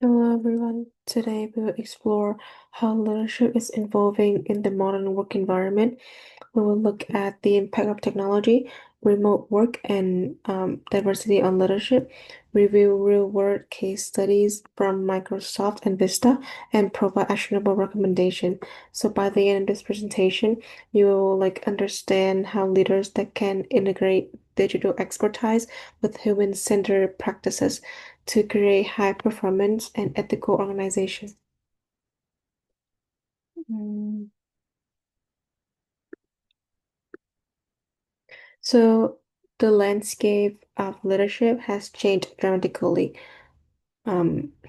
Hello everyone. Today we will explore how leadership is evolving in the modern work environment. We will look at the impact of technology, remote work, and diversity on leadership, review real-world case studies from Microsoft and Vista, and provide actionable recommendation. So by the end of this presentation, you will understand how leaders that can integrate digital expertise with human-centered practices to create high performance and ethical organization. Mm. So the landscape of leadership has changed dramatically.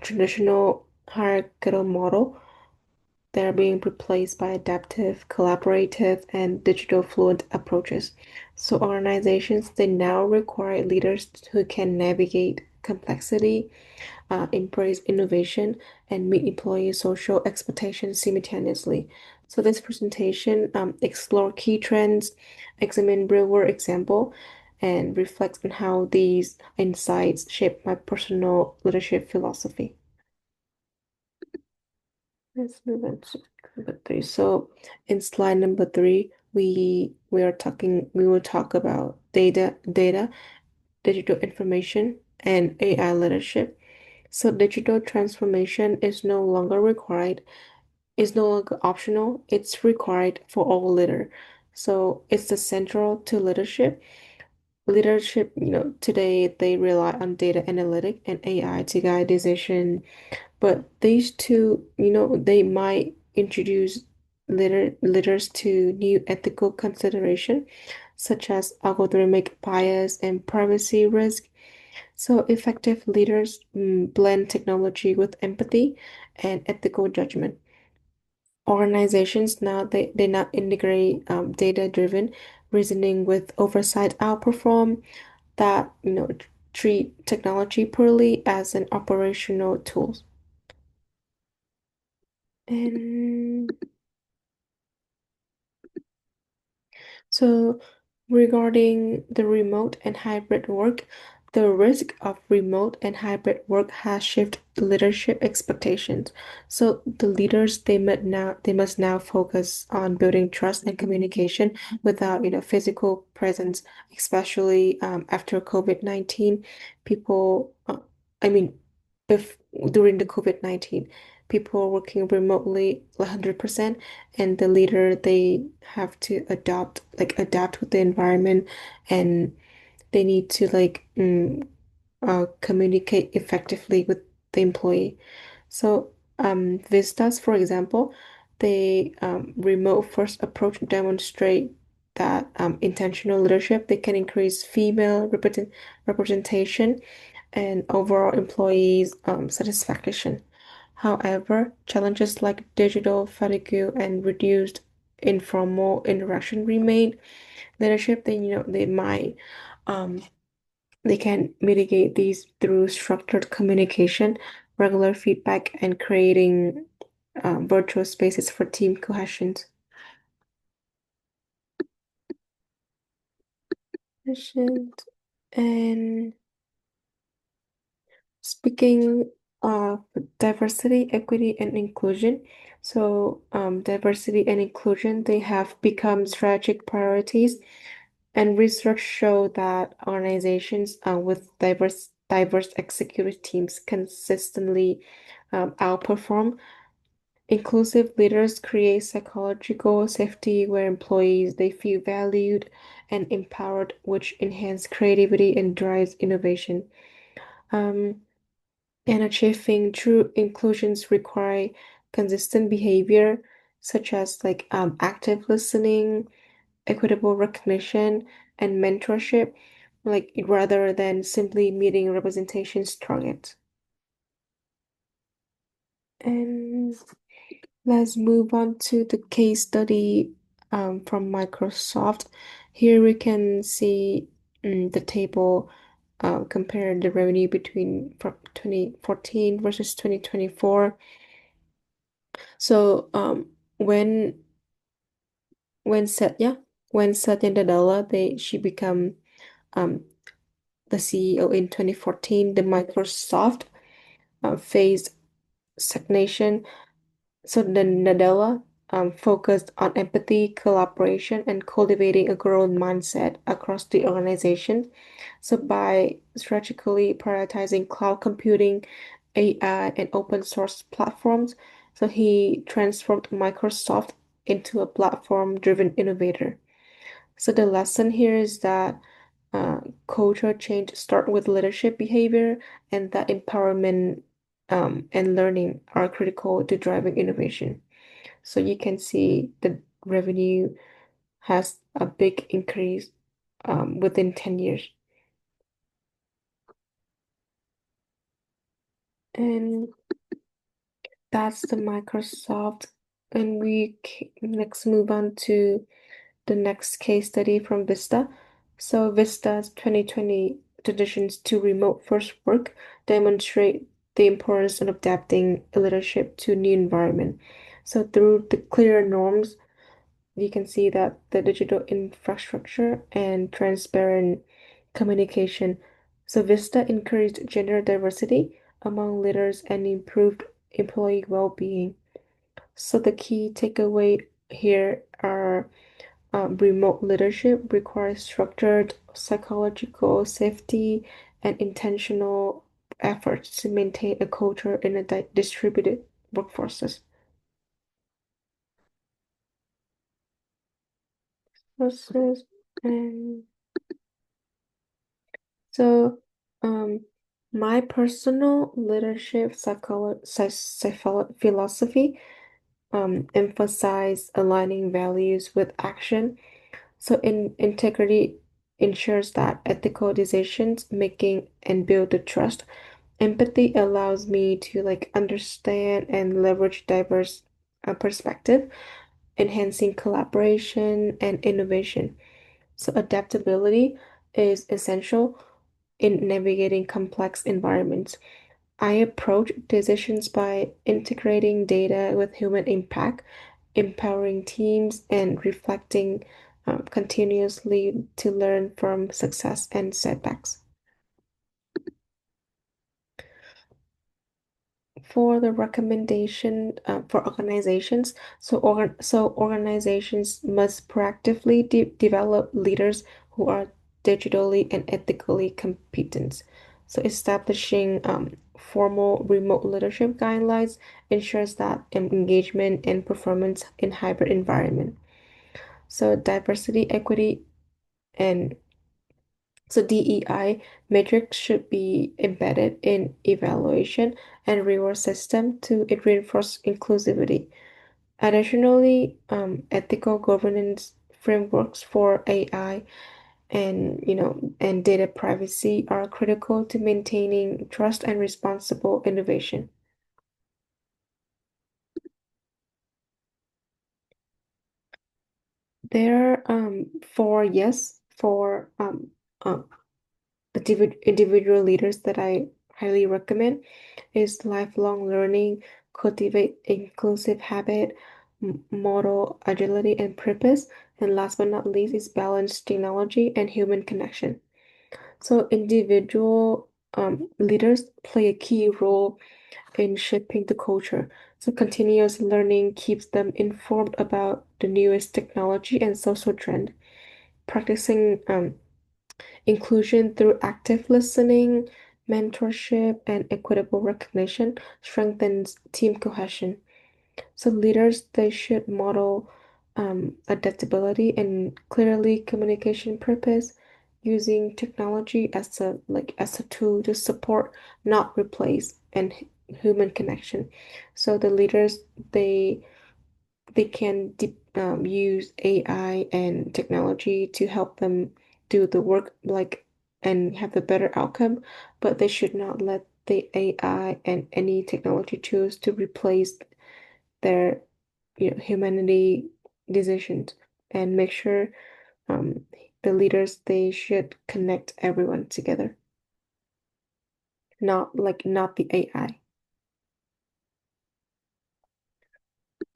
Traditional hierarchical model, they're being replaced by adaptive, collaborative, and digital fluent approaches. So organizations, they now require leaders who can navigate complexity, embrace innovation, and meet employee social expectations simultaneously. So this presentation explore key trends, examine real-world example, and reflects on how these insights shape my personal leadership philosophy. Let's move on to number three. So in slide number three, we will talk about digital information, and AI leadership. So digital transformation is no longer optional, it's required for all leader. So it's the central to leadership. Leadership, today they rely on data analytic and AI to guide decision, but these two, they might introduce leaders to new ethical consideration, such as algorithmic bias and privacy risk. So effective leaders blend technology with empathy and ethical judgment. Organizations now they now integrate data-driven reasoning with oversight outperform that treat technology purely as an operational tool. And so, regarding the remote and hybrid work, the risk of remote and hybrid work has shifted leadership expectations. So the leaders they must now focus on building trust and communication without physical presence, especially after COVID-19. People, I mean, bef during the COVID-19, people are working remotely 100%, and the leader they have to adapt with the environment, and they need to communicate effectively with the employee. So Vistas, for example, the remote first approach demonstrate that intentional leadership they can increase female representation and overall employees satisfaction. However, challenges like digital fatigue and reduced informal interaction remain. Leadership, um, they can mitigate these through structured communication, regular feedback, and creating virtual spaces for team cohesion. And speaking of diversity, equity, and inclusion, so diversity and inclusion, they have become strategic priorities, and research show that organizations with diverse executive teams consistently outperform. Inclusive leaders create psychological safety where employees they feel valued and empowered, which enhance creativity and drives innovation. Um, and achieving true inclusions require consistent behavior, such as active listening, equitable recognition, and mentorship, rather than simply meeting representation's target. And let's move on to the case study from Microsoft. Here we can see the table compare the revenue between 2014 versus 2024. So when Satya when Satya Nadella she become um the CEO in 2014, the Microsoft faced stagnation. So the Nadella focused on empathy, collaboration, and cultivating a growth mindset across the organization. So by strategically prioritizing cloud computing, AI, and open source platforms, so he transformed Microsoft into a platform-driven innovator. So the lesson here is that uh, culture change start with leadership behavior, and that empowerment and learning are critical to driving innovation. So you can see the revenue has a big increase within 10 years. And that's the Microsoft. And next move on to the next case study from Vista. So Vista's 2020 traditions to remote first work demonstrate the importance of adapting leadership to new environment. So through the clear norms, you can see that the digital infrastructure and transparent communication. So Vista encouraged gender diversity among leaders and improved employee well-being. So the key takeaway here are remote leadership requires structured psychological safety and intentional efforts to maintain a culture in a distributed workforces. Process and so, um, my personal leadership philosophy emphasize aligning values with action. So, in integrity ensures that ethical decisions making and build the trust. Empathy allows me to like understand and leverage diverse perspective, enhancing collaboration and innovation. So, adaptability is essential in navigating complex environments. I approach decisions by integrating data with human impact, empowering teams, and reflecting continuously to learn from success and setbacks. For the recommendation for organizations, so organizations must proactively develop leaders who are digitally and ethically competent. So establishing formal remote leadership guidelines ensures that engagement and performance in hybrid environment. So diversity, equity, and so DEI metrics should be embedded in evaluation and reward system to reinforce inclusivity. Additionally, ethical governance frameworks for AI and and data privacy are critical to maintaining trust and responsible innovation. There are four yes for individual leaders that I highly recommend is lifelong learning, cultivate inclusive habit, model agility and purpose, and last but not least is balance technology and human connection. So individual leaders play a key role in shaping the culture. So continuous learning keeps them informed about the newest technology and social trend. Practicing inclusion through active listening, mentorship, and equitable recognition strengthens team cohesion. So leaders they should model adaptability and clearly communication purpose, using technology as a tool to support, not replace, and human connection. So the leaders they they can use AI and technology to help them do the work and have a better outcome, but they should not let the AI and any technology tools to replace their humanity decisions and make sure um, the leaders they should connect everyone together, not the AI.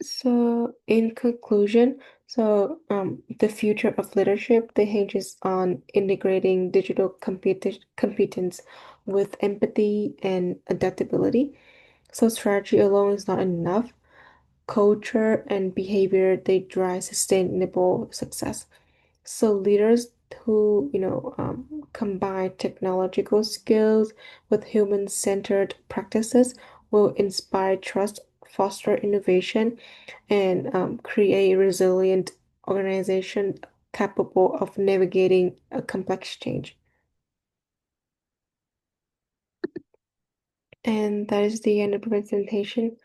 So, in conclusion, the future of leadership that hinges on integrating digital competence with empathy and adaptability. So strategy alone is not enough. Culture and behavior, they drive sustainable success. So leaders who, combine technological skills with human-centered practices will inspire trust, foster innovation, and create a resilient organization capable of navigating a complex change. And that is the end of the presentation.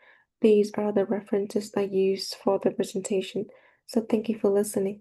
These are the references I used for the presentation. So thank you for listening.